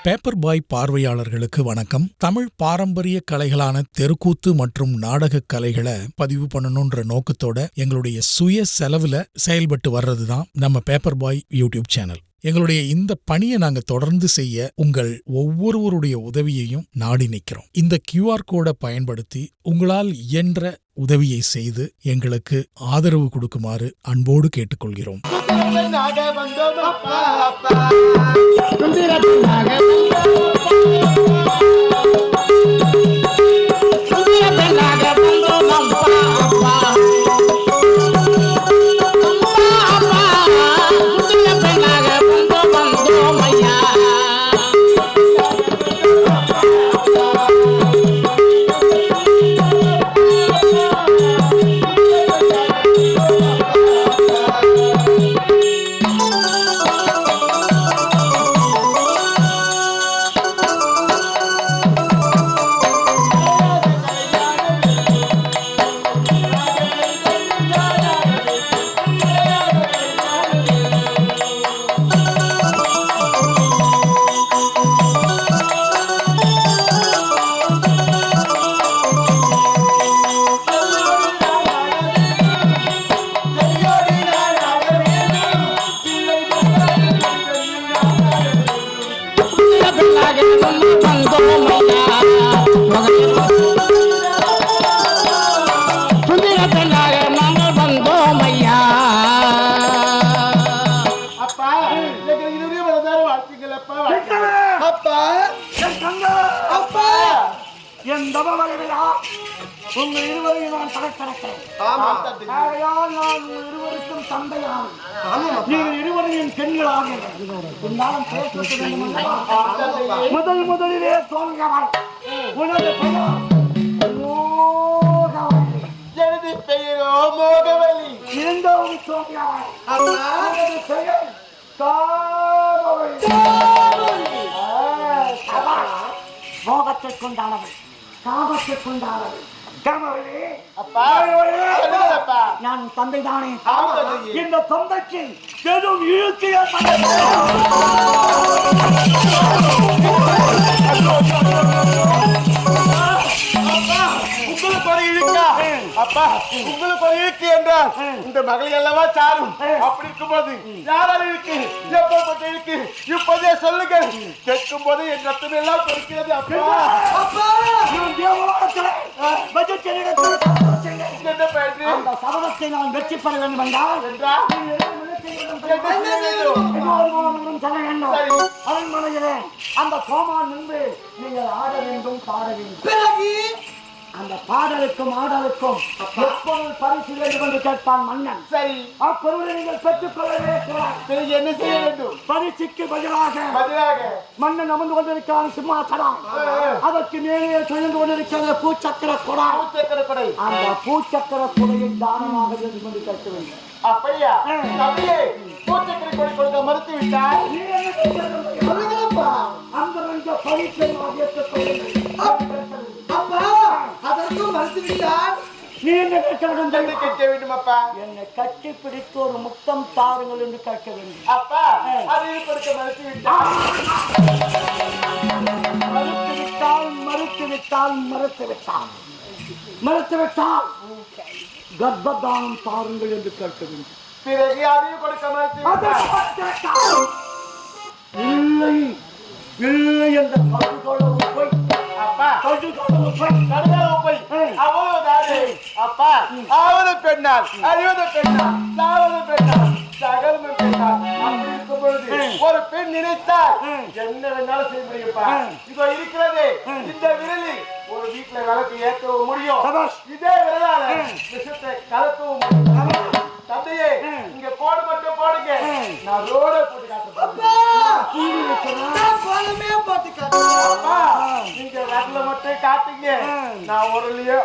Paper பாய் பார்வையாளர்களுக்கு வணக்கம். தமிழ் பாரம்பரிய கலைகளான தெருக்கூத்து மற்றும் நாடக கலைகளை பதிவு பண்ணணும்ன்ற நோக்கத்தோட எங்களுடைய சுய செலவுல செயல்பட்டு வர்றதுதான் நம்ம பேப்பர் பாய் யூடியூப் சேனல். எங்களுடைய இந்த பணியை நாங்க தொடர்ந்து செய்ய உங்கள் ஒவ்வொருவருடைய உதவியையும் நாடி நிற்கிறோம். இந்த QR கோடை பயன்படுத்தி உங்களால் இயன்ற உதவியை செய்து எங்களுக்கு ஆதரவு கொடுக்குமாறு அன்போடு கேட்டுக்கொள்கிறோம். உங்கள் இருவரையும் நான் தரக்கிறேன். நான் இருவருக்கும் தந்தையாக, நீங்கள் இருவரையும் பெண்களாக முதலிலே தோன்றவர் உனது பெயர் மோகவலி. எனது பெயரோ மோகவலி. இரண்டாவது தோன்றவர் பெயர் மோகத்தை கொண்டானவள், காமத்தை கொண்டானவள். நான் தந்தை தானே. இந்த தந்தைக்கு பெரும் இழுக்கைய உங்களுக்கு ஒரு இழுக்கா? அப்பா, உங்களுக்கு ஒரு இழுக்கு என்றால் இந்த மகளை அல்லவா சாரும். அப்படி இருக்கும்போது யாரால் இருக்கு, எப்ப இருக்கு, இப்போதே சொல்லுங்க. கேட்கும் போது என் ரத்தம் எல்லாம் கொடுக்கிறது. அப்பா, அந்த சபதத்தை நான் வெற்றி பெற வேண்டும் என்றால் அரண்மனையிலே அந்த கோமான் முன்பு நீங்கள் ஆட வேண்டும், பாட வேண்டும். அந்த பாடலுக்கும் ஆடலுக்கும் எப்பொருள் பரிசு வேண்டும் என்று கேட்பான் மன்னன். சரி, அப்பொருளை நீங்கள் பெற்றுக்கொள்ளவே கூடாது. என்ன செய்ய வேண்டும்? பரிசுக்கு பதிலாக மன்னன் அமர்ந்து கொண்டிருக்கிறான் சிம்மாசனம். அதற்கு மேலே சுழந்து கொண்டிருக்கிறது பூச்சக்கர கொடை. அந்த பூச்சக்கர கொடையை தானமாக இருந்து கொண்டு கேட்க வேண்டும். அப்படியா? பூச்சக்கர கொடை கொடுக்க மறுத்து விட்டால் அந்த பரிசை அதற்கும் மறுத்து விட்டால் நீ என்ன கேட்க வேண்டும்? அப்பா, என்னை கட்டி பிடித்து ஒரு முத்தம் தாருங்கள் என்று கேட்க வேண்டும். அப்பா, அதை கொடுக்க மறுத்து விட்டால் கர்ப்பதானம் தாருங்கள் என்று கேட்க வேண்டும். பிறகு அதையும் கொடுக்க மறுத்து விட்டால் இல்லை இல்லை என்ற ஒரு பெண் நினைத்தால் என்ன வேணாலும் செய்ய முடியும்ப்பா. இதோ இருக்கிறது இந்த விரலில் ஒரு வீட்டுல விளக்கு ஏற்றவும் முடியும். இதே விரலால விஷத்தை கலக்கவும் முடியும். தந்தையே, இங்க கோடு மட்டும் போடுங்க, நான் ரோட போட்டு காட்டுறேன். நீங்க வரல மட்டும் காட்டுங்க, நான் உரலையோ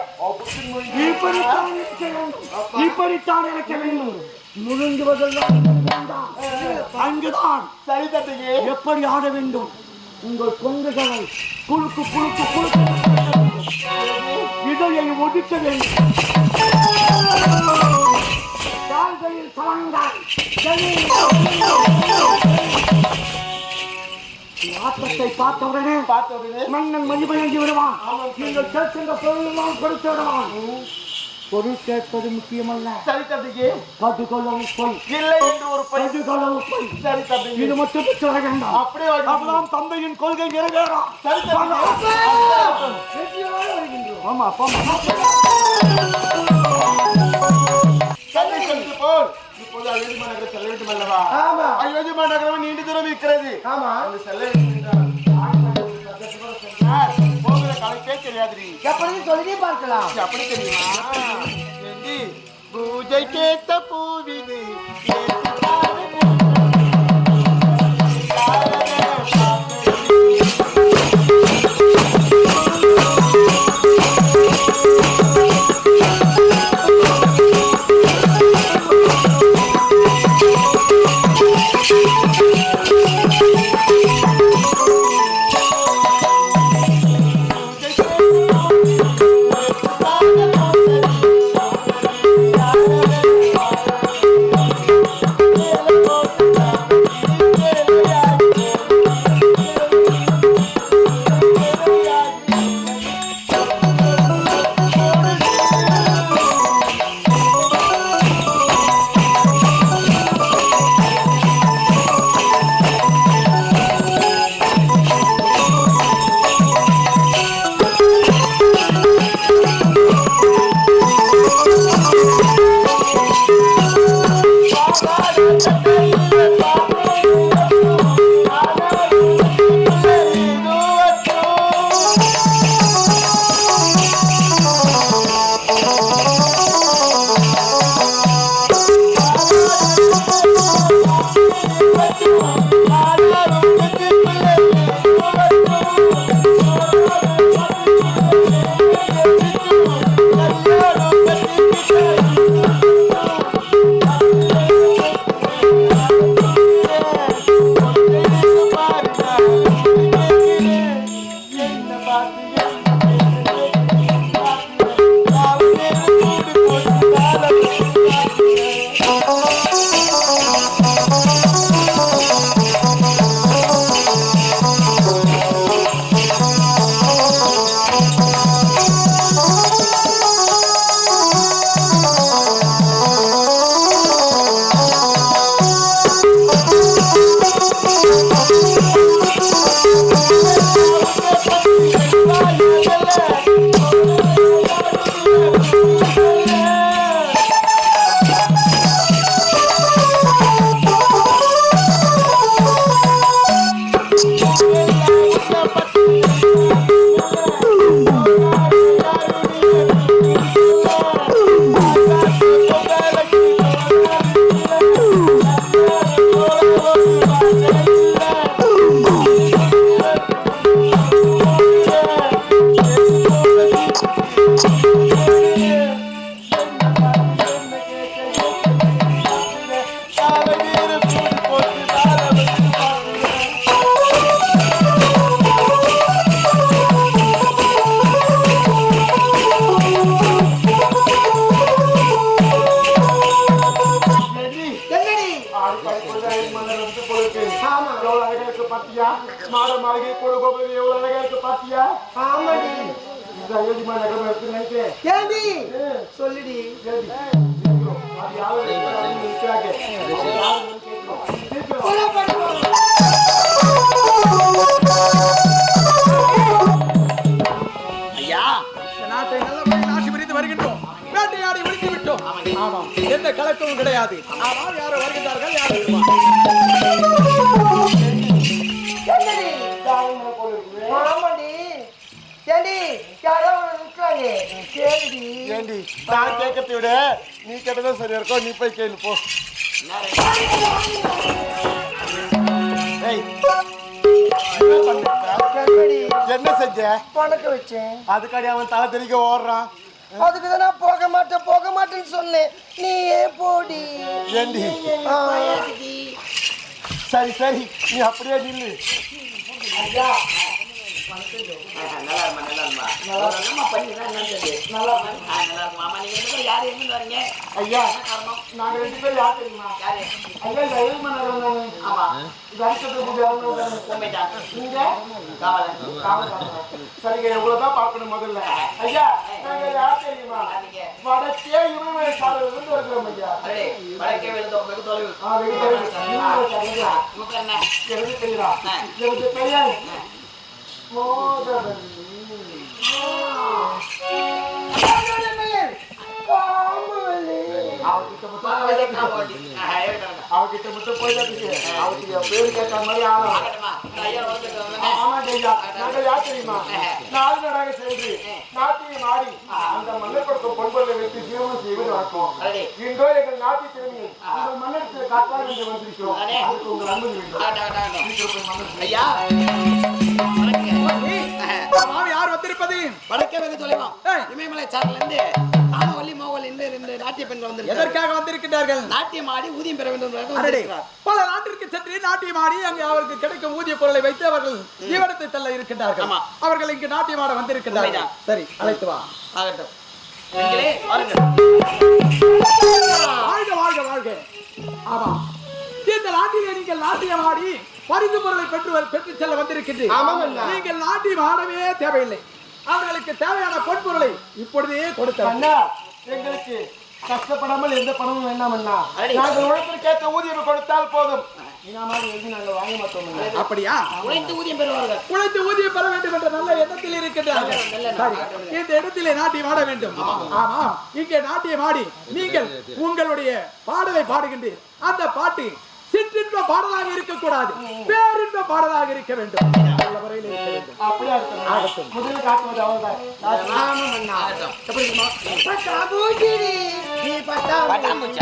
இப்படித்தான் இருக்க வேண்டும். முழுங்குவதெல்லாம் அங்குதான். சரி தந்தையே, எப்படி ஆட வேண்டும்? உங்கள் கொங்குகளை குழுக்கு குழுக்கு குழுக்கு இதையை ஒதுக்க வேண்டும். கால்களில் சலங்காய் ஆட்டத்தை பார்த்தவுடனே மன்னன் மதிமயங்கி விடுவான். நீங்கள் கேட்கின்ற பொருளெல்லாம் கொடுத்து விடுவான். பொருள் கேட்பது முக்கியமல்ல. சரி தம்பிக்கு. கடுகளவு பொய் இல்லை என்று ஒரு பொய். கடுகளவு பொய். சரி தம்பிக்கு. இது மட்டும் பெற்ற வேண்டாம். அப்படியே அப்பதான் தந்தையின் கொள்கை நிறைவேறும். சரி தம்பிக்கு. ஆமா தந்தை சொல்வது போல் இப்போது அயோத்தி மாநகரம் செல்ல வேண்டும் அல்லவா? ஆமா. அயோத்தி மாநகரம் நீண்ட தூரம் இருக்கிறது. ஆமா. அந்த செல்ல வேண்டும் என்றால் போகிற கலைக்கே தெரியாது. எப்படி சொல்லி பார்க்கலாம். அப்படி தெரியுமா? ஏண்டி, பூஜை கேட்ட பூவிது சொல்லிடி. நாட்டை நல்லபடியாக ஆட்சி புரிந்து வருகின்றோம். வேட்டையாடி ஒழித்து விட்டோம். ஆமாம், எந்த கலக்கமும் கிடையாது. ஆனால் யாரோ வருகின்றார்கள், யாரோ நான் கேட்கறத விட நீ கேட்டதான் சரியா இருக்கும். நீ போய் கேளு போ. என்ன செஞ்ச? பணக்க வச்சேன். அதுக்காடி அவன் தலை தெளிக்க ஓடுறான். அதுக்குதான் நான் போக மாட்டேன்னு சொன்னேன். நீ போடி. ஏண்டி? சரி நீ அப்படியே நில்லு. நல்லா இருமா நல்லா இருமா நல்லா பண்ணிதான் என்னன்னு நல்லா நல்லா இருக்கும் ஆமா நீங்க ரெண்டு பேரும் யாரு எங்க வரீங்க ஐயா காரணம் நாங்க 2 பேரும் யார் தெரியுமா? யாரு ஐயா இந்த எல்மன் ஆமா இது அடிக்கிறது போய் போயிட்டாங்க நீங்க காவலன் சரிங்க இவ்வளவுதான் பார்க்கணும் முதல்ல ஐயா நாங்க யார் தெரியுமா நீங்க வடக்கே இமயமலை சாலையில இருந்து வருகிறோம் ஐயா அடே வடக்கே வெளுத்தோம் வெகு தொலைவு வெகு தொலைவு. நமக்கு என்ன எனக்கு தெரியுதா எனக்கு தெரியாது மோதவன் அவகிட்ட மட்டும் போயிட்டு அவருக்கு பேரு கேட்கற மாதிரி ஆளும் ஆமா ஐயா நாங்கள் யார் தெரியுமா நாலு நாடாக சென்று நாட்டியம் ஆடி அந்த மன்னர் கொடுக்கும் பொன்பொருளை வைத்து ஜீவனம் செய்வது வழக்கம் இன்றோ எங்கள் நாட்டு திறமையை உங்கள் மன்னருக்கு காட்டால் என்று வந்திருக்கிறோம் அதுக்கு உங்கள் அனுமதி வேண்டும் ஐயா மாமி யார் வந்திருப்பது? வடக்கே வெகு தொலைவா ஏய். இமயமலை சாரல இருந்து காமவல்லி மோகல் இந்த 2 நாட்டிய பெண்கள் வந்திருக்காங்க எதற்காக வந்திருக்கிறார்கள்? நாட்டியம் ஆடி ஊதியம் பெற வேண்டும் என்பதற்காக அடடே, வந்திருக்கிறார். பல நாட்டிற்கு சென்று நாட்டியம் ஆடி அங்கு அவருக்கு கிடைக்கும் ஊதிய பொருளை வைத்து அவர்கள் ஜீவனத்தை தள்ள இருக்கின்றார்கள். ஆமா. அவர்கள் இங்கு நாட்டியம் ஆட வந்திருக்கிறார்கள். உண்மைதான். சரி, அழைத்து வா. ஆகட்டும் பெண்களே வாருங்கள் வாழ்க வாழ்க வாழ்க. ஆமா, இந்த நாட்டிலே நீங்கள் நாட்டியம் ஆடி பரிசு பொருளை பெற்று செல்ல வந்திருக்கின்றீர்கள். நீங்கள் நாட்டியம் ஆடவே தேவையில்லை. அவர்களுக்கு தேவையான பொன்பொருளை இப்பொழுதே கொடுத்தார். அண்ணா எங்களுக்கு கஷ்டப்படாமல் எந்த பணமும் வேண்டாம் அண்ணா அடே. நாங்கள் உழைப்பிற்கேற்ற ஊதியம் கொடுத்தால் போதும் இனாமாவது எழுதி நாங்கள் வாங்க மாட்டோம் அண்ணா. அப்படியா? உழைத்து ஊதியம் பெறுவார்கள் உழைத்து ஊதியம் பெற வேண்டும் என்ற நல்ல எண்ணத்தில் இருக்கின்றார்கள். சரி, இந்த இடத்திலே நாட்டியம் ஆட வேண்டும். ஆமாம், இங்கே நாட்டியம் ஆடி நீங்கள் உங்களுடைய பாடலை பாடுகின்றீர். அந்த பாட்டு சிற்றின்ப பாடலாக இருக்கக்கூடாது, பேரின்ப பாடலாக இருக்க வேண்டும். நல்ல முறையில் இருக்க வேண்டும். அப்படியே இருக்கட்டும். முதலில் காட்டுவது அவர்தான் ஆகட்டும். எப்படி இருக்குமா? நீ பட்டா பட்டாம்பூச்சி